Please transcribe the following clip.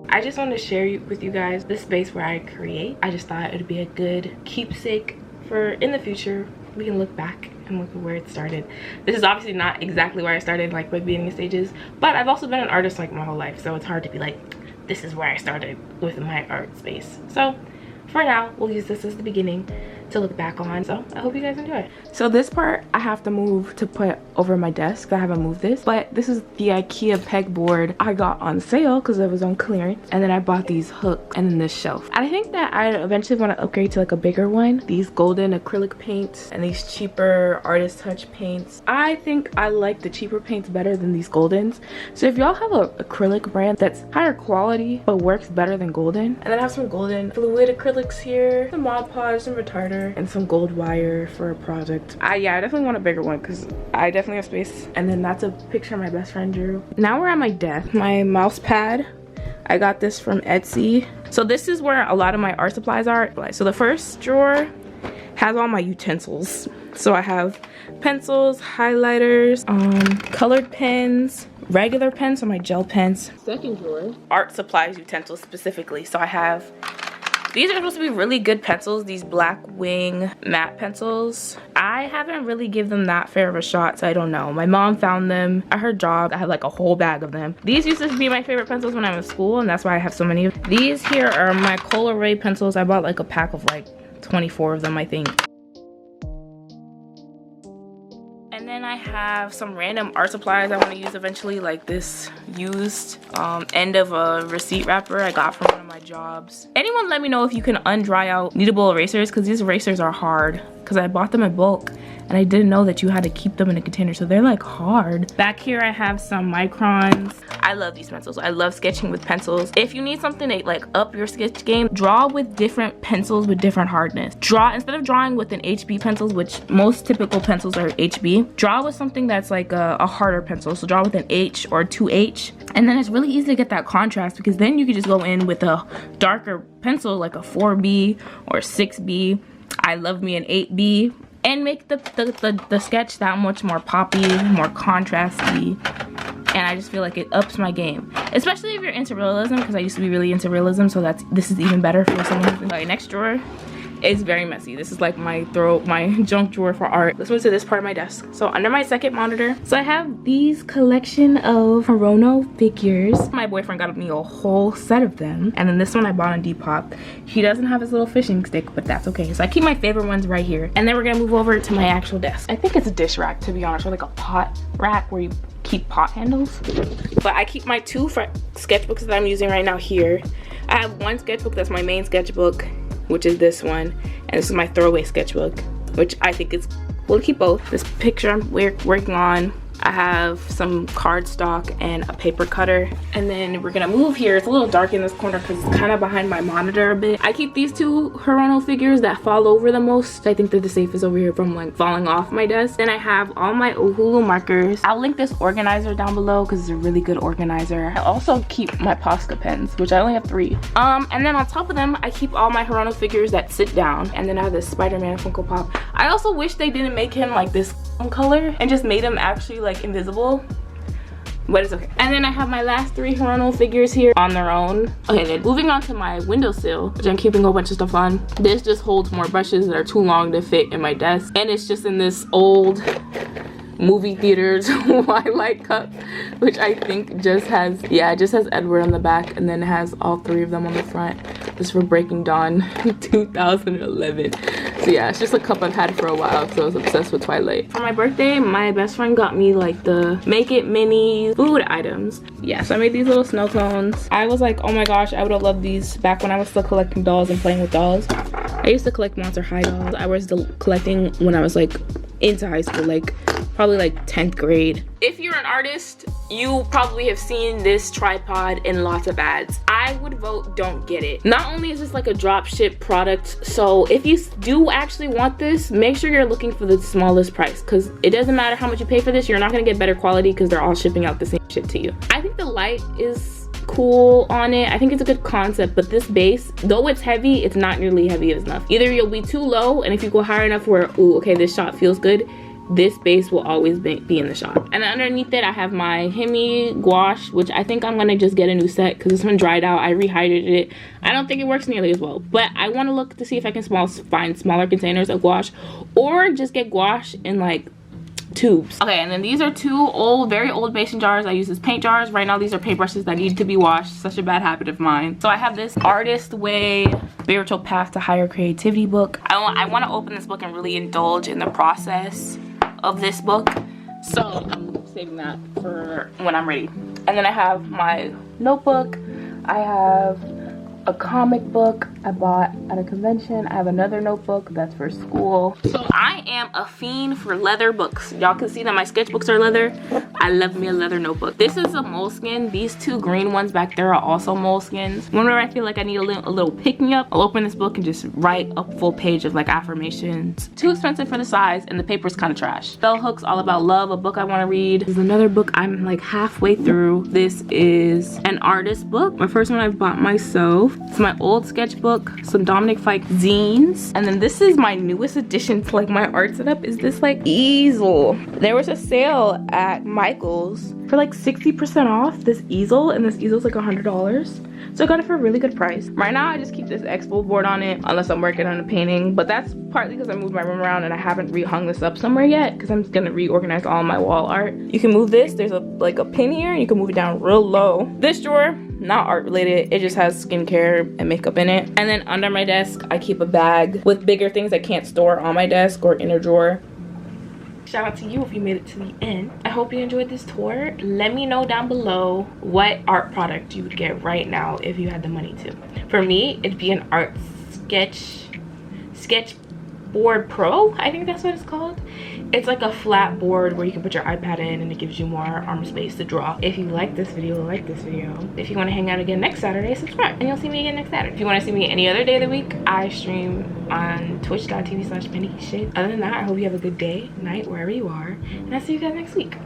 I just wanted to share with you guys this space where I create. I just thought it would be a good keepsake for in the future. We can look back and look at where it started. This is obviously not exactly where I started, like my beginning stages, but I've also been an artist like my whole life, so it's hard to be like, this is where I started with my art space. So for now, we'll use this as the beginning to look back on. So I hope you guys enjoy. So this part I have to move to put over my desk. I haven't moved this, but this is the IKEA pegboard I got on sale because it was on clearance, and then I bought these hooks and then this shelf. And I think that I eventually want to upgrade to like a bigger one. These golden acrylic paints and these cheaper artist touch paints. I think I like the cheaper paints better than these goldens. So if y'all have a acrylic brand that's higher quality but works better than golden, and then I have some golden fluid acrylics here, some Mod Podge, some retarder, and some gold wire for a project. Yeah, I definitely want a bigger one because I definitely have space. And then that's a picture my best friend drew. Now we're at my desk. My mouse pad, I got this from Etsy. So this is where a lot of my art supplies are. So the first drawer has all my utensils. So I have pencils, highlighters, colored pens, regular pens, so my gel pens. Second drawer, art supplies utensils specifically. So I have, these are supposed to be really good pencils, these Black Wing matte pencils. I haven't really given them that fair of a shot, so I don't know. My mom found them at her job. I had like a whole bag of them. These used to be my favorite pencils when I was in school, and that's why I have so many of them. These here are my Coloray pencils. I bought like a pack of like 24 of them, I think. And then I have some random art supplies I want to use eventually, like this used end of a receipt wrapper I got from one of my jobs. Anyone let me know if you can undry out kneadable erasers, because these erasers are hard, because I bought them in bulk and I didn't know that you had to keep them in a container, so they're like hard. Back here I have some Microns. I love these pencils. I love sketching with pencils. If you need something to like up your sketch game, draw with different pencils with different hardness. Draw, instead of drawing with an HB pencils, which most typical pencils are HB, draw with something that's like a harder pencil. So draw with an H or 2H, and then it's really easy to get that contrast, because then you can just go in with a darker pencil like a 4B or 6B. I love me an 8B, and make the sketch that much more poppy, more contrasty. And I just feel like it ups my game, especially if you're into realism, because I used to be really into realism, so this is even better for someone who's okay. Next drawer is very messy. This is like my junk drawer for art. Let's move to this part of my desk. So under my second monitor, so I have these collection of Hirono figures. My boyfriend got me a whole set of them, and then this one I bought on Depop. He doesn't have his little fishing stick, but that's okay. So I keep my favorite ones right here, and then we're gonna move over to my actual desk. I think it's a dish rack, to be honest, or like a pot rack where you keep pot handles. But I keep my two sketchbooks that I'm using right now here. I have one sketchbook that's my main sketchbook, which is this one, and this is my throwaway sketchbook, which I think is cool to keep both. This picture I'm working on, I have some cardstock and a paper cutter. And then we're gonna move here. It's a little dark in this corner because it's kind of behind my monitor a bit. I keep these two Hirono figures that fall over the most. I think they're the safest over here from like falling off my desk. Then I have all my Ohulu markers. I'll link this organizer down below because it's a really good organizer. I also keep my Posca pens, which I only have 3. And then on top of them, I keep all my Hirono figures that sit down. And then I have this Spider-Man Funko Pop. I also wish they didn't make him like this color and just made him actually like invisible, but it's okay. And then I have my last 3 Hirono figures here on their own. Okay, then moving on to my windowsill, which I'm keeping a whole bunch of stuff on. This just holds more brushes that are too long to fit in my desk, and it's just in this old movie theater Twilight cup, which I think just has, yeah, it just has Edward on the back, and then it has all 3 of them on the front. This is for Breaking Dawn 2011. So yeah, it's just a cup I've had for a while because I was obsessed with Twilight. For my birthday, my best friend got me like the Make It Mini food items. Yeah, so I made these little snow cones. I was like, oh my gosh, I would have loved these back when I was still collecting dolls and playing with dolls. I used to collect Monster High dolls. I was still collecting when I was like into high school, like probably like 10th grade. If you're an artist, you probably have seen this tripod in lots of ads. I would vote don't get it. Not only is this like a drop ship product, so if you do actually want this, make sure you're looking for the smallest price, because it doesn't matter how much you pay for this, you're not gonna get better quality because they're all shipping out the same shit to you. I think the light is cool on it. I think it's a good concept, but this base, though it's heavy, it's not nearly heavy enough. Either you'll be too low, and if you go higher enough where, ooh, okay, this shot feels good, this base will always be in the shop. And underneath it I have my Hemi gouache, which I think I'm gonna just get a new set because this one dried out. I rehydrated it. I don't think it works nearly as well, but I want to look to see if I can find smaller containers of gouache, or just get gouache in like tubes. Okay, and then these are two very old mason jars. I use as paint jars. Right now these are paintbrushes that need to be washed. Such a bad habit of mine. So I have this Artist Way Spiritual Path to Higher Creativity book. I want to open this book and really indulge in the process of this book, so I'm saving that for when I'm ready. And then I have my notebook. I have a comic book I bought at a convention. I have another notebook that's for school. So I am a fiend for leather books. Y'all can see that my sketchbooks are leather. I love me a leather notebook. This is a moleskin. These two green ones back there are also moleskins. Whenever I feel like I need a little pick me up, I'll open this book and just write a full page of like affirmations. Too expensive for the size, and the paper's kind of trash. Bell Hooks All About Love, a book I want to read. This is another book I'm like halfway through. This is an artist book. My first one I've bought myself. It's my old sketchbook, some Dominic Fike zines, and then this is my newest addition to like my art setup, is this like easel. There was a sale at Michael's for like 60% off this easel, and this easel's like $100. So I got it for a really good price. Right now I just keep this expo board on it unless I'm working on a painting, but that's partly because I moved my room around and I haven't rehung this up somewhere yet because I'm just gonna reorganize all my wall art. You can move this, there's like a pin here, and you can move it down real low. This drawer, not art related, it just has skincare and makeup in it. And then under my desk I keep a bag with bigger things I can't store on my desk or in a drawer. Shout out to you if you made it to the end. I hope you enjoyed this tour. Let me know down below what art product you would get right now if you had the money to. For me, it'd be an art sketchboard Pro, I think that's what it's called. It's like a flat board where you can put your iPad in and it gives you more arm space to draw. If you like this video, like this video. If you want to hang out again next Saturday, subscribe and you'll see me again next Saturday. If you want to see me any other day of the week, I stream on twitch.tv/PennyShade. Other than that, I hope you have a good day, night, wherever you are, and I'll see you guys next week.